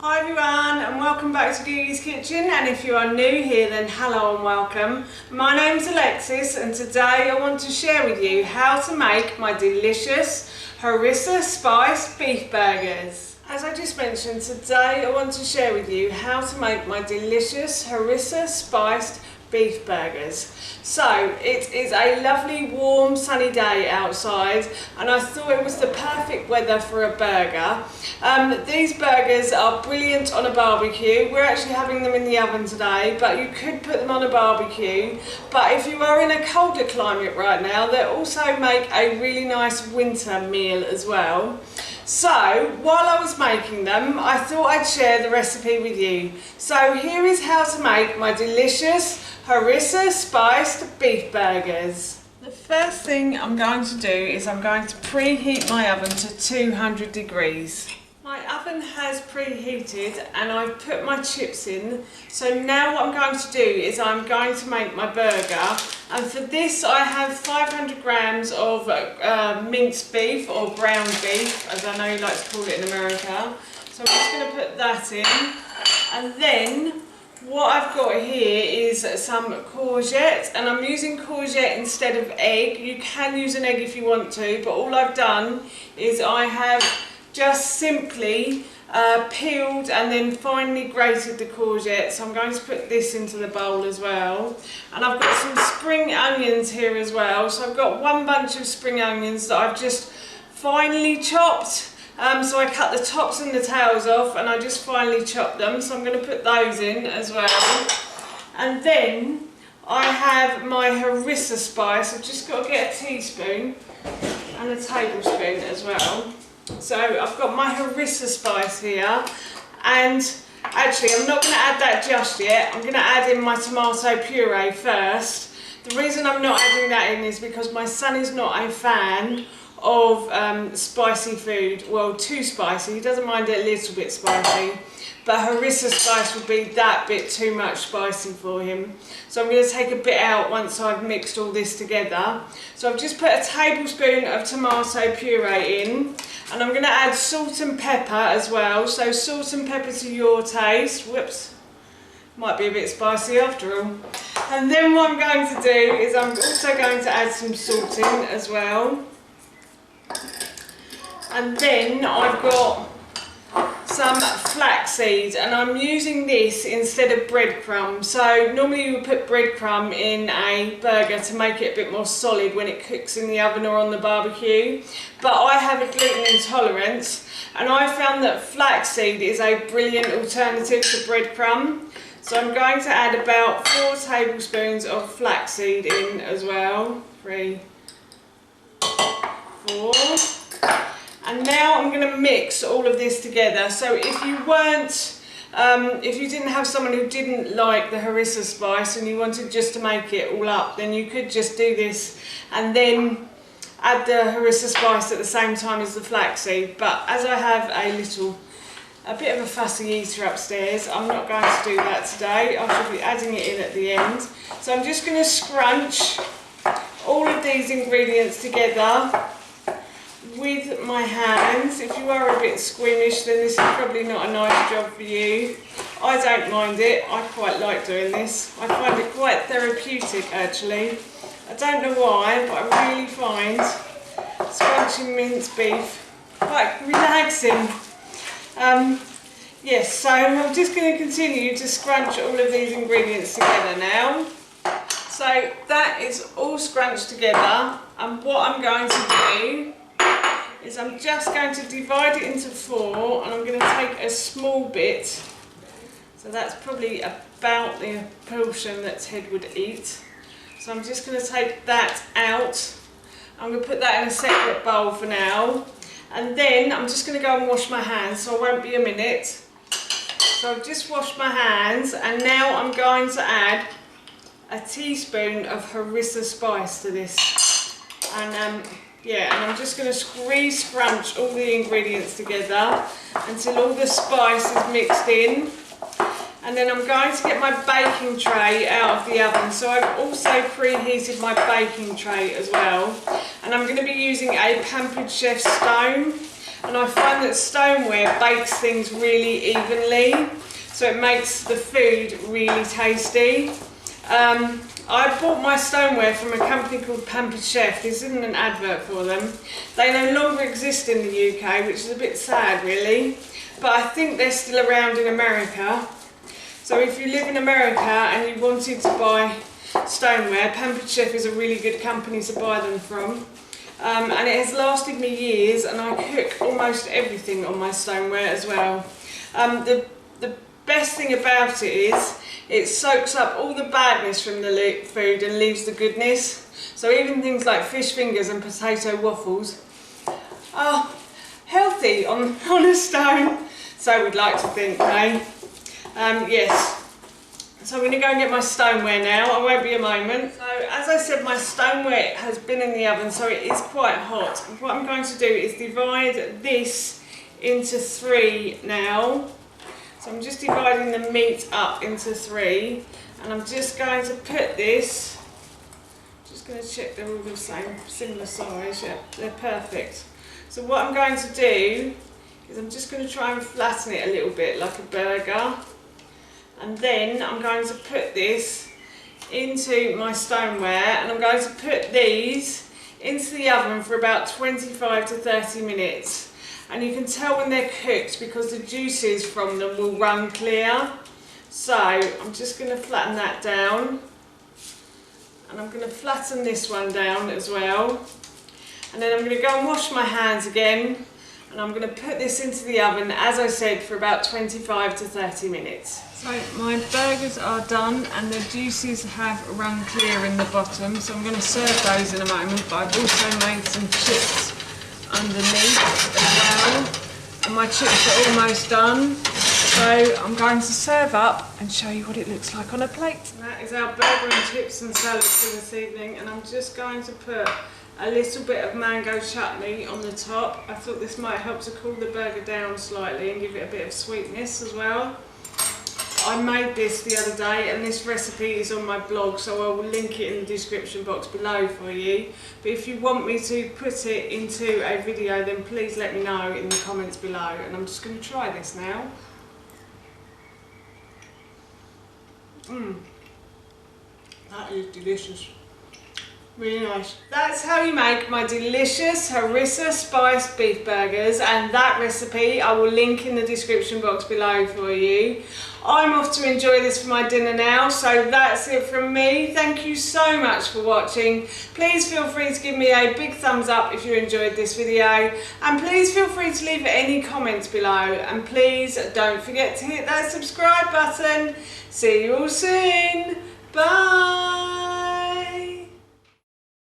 Hi everyone and welcome back to Gigi's Kitchen, and if you are new here then hello and welcome. My name's Alexis and today I want to share with you how to make my delicious Harissa spiced beef burgers. As I just mentioned, today I want to share with you how to make my delicious Harissa spiced beef burgers. So it is a lovely warm sunny day outside and I thought it was the perfect weather for a burger. These burgers are brilliant on a barbecue. We're actually having them in the oven today, but you could put them on a barbecue. But if you are in a colder climate right now, they also make a really nice winter meal as well. So while I was making them, I thought I'd share the recipe with you. So here is how to make my delicious Harissa spiced beef burgers. The first thing I'm going to do is I'm going to preheat my oven to 200 degrees. My oven has preheated and I've put my chips in. So now what I'm going to do is I'm going to make my burger, and for this I have 500 grams of minced beef, or ground beef as I know you like to call it in America. So I'm just going to put that in, and then what I've got here is some courgette, and I'm using courgette instead of egg. You can use an egg if you want to, but all I've done is I have just simply peeled and then finely grated the courgette. So I'm going to put this into the bowl as well. And I've got some spring onions here as well. So I've got one bunch of spring onions that I've just finely chopped. So I cut the tops and the tails off and I just finely chopped them. So I'm going to put those in as well. And then I have my Harissa spice. I've just got to get a teaspoon and a tablespoon as well. So I've got my Harissa spice here, and actually I'm not going to add that just yet. I'm going to add in my tomato puree first. The reason I'm not adding that in is because my son is not a fan of spicy food. Well, too spicy. He doesn't mind it a little bit spicy, but Harissa spice would be that bit too much spicy for him. So I'm going to take a bit out once I've mixed all this together. So I've just put a tablespoon of tomato puree in, and I'm going to add salt and pepper as well. So salt and pepper to your taste. Whoops, might be a bit spicy after all. And then what I'm going to do is I'm also going to add some salt in as well. And then I've got some flaxseed, and I'm using this instead of breadcrumb. So normally you would put breadcrumb in a burger to make it a bit more solid when it cooks in the oven or on the barbecue, but I have a gluten intolerance and I found that flaxseed is a brilliant alternative to breadcrumb. So I'm going to add about 4 tablespoons of flaxseed in as well. 3, 4. And now I'm going to mix all of this together. So if you weren't, if you didn't have someone who didn't like the Harissa spice and you wanted just to make it all up, then you could just do this and then add the Harissa spice at the same time as the flaxseed. But as I have a bit of a fussy eater upstairs, I'm not going to do that today. I should be adding it in at the end. So I'm just going to scrunch all of these ingredients together with my hands. If you are a bit squeamish, then this is probably not a nice job for you. I don't mind it. I quite like doing this. I find it quite therapeutic actually. I don't know why, but I really find scrunching minced beef quite relaxing. Yes, so I'm just going to continue to scrunch all of these ingredients together now. So that is all scrunched together, and what I'm going to do is I'm just going to divide it into 4, and I'm going to take a small bit. So that's probably about the portion that Ted would eat. So I'm just going to take that out. I'm going to put that in a separate bowl for now. And then I'm just going to go and wash my hands, so I won't be a minute. So I've just washed my hands, and now I'm going to add a teaspoon of Harissa spice to this. And yeah, and I'm just going to scrunch all the ingredients together until all the spice is mixed in. And then I'm going to get my baking tray out of the oven. So I've also preheated my baking tray as well. And I'm going to be using a Pampered Chef stone. and I find that stoneware bakes things really evenly, so it makes the food really tasty. I bought my stoneware from a company called Pampered Chef. This isn't an advert for them. They no longer exist in the UK, which is a bit sad really, but I think they're still around in America. So if you live in America and you wanted to buy stoneware, Pampered Chef is a really good company to buy them from. And it has lasted me years, and I cook almost everything on my stoneware as well. The best thing about it is it soaks up all the badness from the food and leaves the goodness. So even things like fish fingers and potato waffles are healthy on a stone. So we'd like to think, eh? Yes. So I'm going to go and get my stoneware now. I won't be a moment. So as I said, my stoneware has been in the oven, so it is quite hot. What I'm going to do is divide this into 3 now. So I'm just dividing the meat up into 3, and I'm just going to put this, just going to check they're all the same, similar size. Yeah, they're perfect. So what I'm going to do is I'm just going to try and flatten it a little bit like a burger. And then I'm going to put this into my stoneware, and I'm going to put these into the oven for about 25 to 30 minutes. And you can tell when they're cooked because the juices from them will run clear. So I'm just going to flatten that down. And I'm going to flatten this one down as well. And then I'm going to go and wash my hands again. And I'm going to put this into the oven, as I said, for about 25 to 30 minutes. So my burgers are done and the juices have run clear in the bottom, so I'm going to serve those in a moment, but I've also made some chips underneath as well, and my chips are almost done. So I'm going to serve up and show you what it looks like on a plate. And that is our burger and chips and salad for this evening, and I'm just going to put a little bit of mango chutney on the top. I thought this might help to cool the burger down slightly and give it a bit of sweetness as well. I made this the other day, and this recipe is on my blog, so I will link it in the description box below for you. But if you want me to put it into a video, then please let me know in the comments below. And I'm just going to try this now. That is delicious. Really nice. That's how you make my delicious Harissa spiced beef burgers, and that recipe I will link in the description box below for you. I'm off to enjoy this for my dinner now, so that's it from me. Thank you so much for watching. Please feel free to give me a big thumbs up if you enjoyed this video, and please feel free to leave any comments below, and please don't forget to hit that subscribe button. See you all soon. Bye.